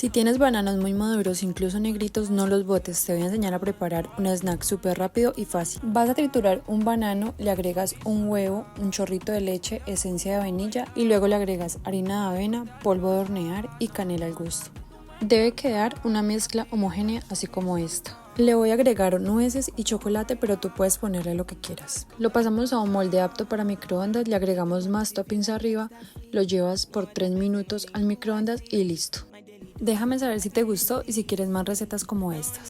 Si tienes bananos muy maduros, incluso negritos, no los botes. Te voy a enseñar a preparar un snack súper rápido y fácil. Vas a triturar un banano, le agregas un huevo, un chorrito de leche, esencia de vainilla y luego le agregas harina de avena, polvo de hornear y canela al gusto. Debe quedar una mezcla homogénea así como esta. Le voy a agregar nueces y chocolate, pero tú puedes ponerle lo que quieras. Lo pasamos a un molde apto para microondas, le agregamos más toppings arriba, lo llevas por 3 minutos al microondas y listo. Déjame saber si te gustó y si quieres más recetas como estas.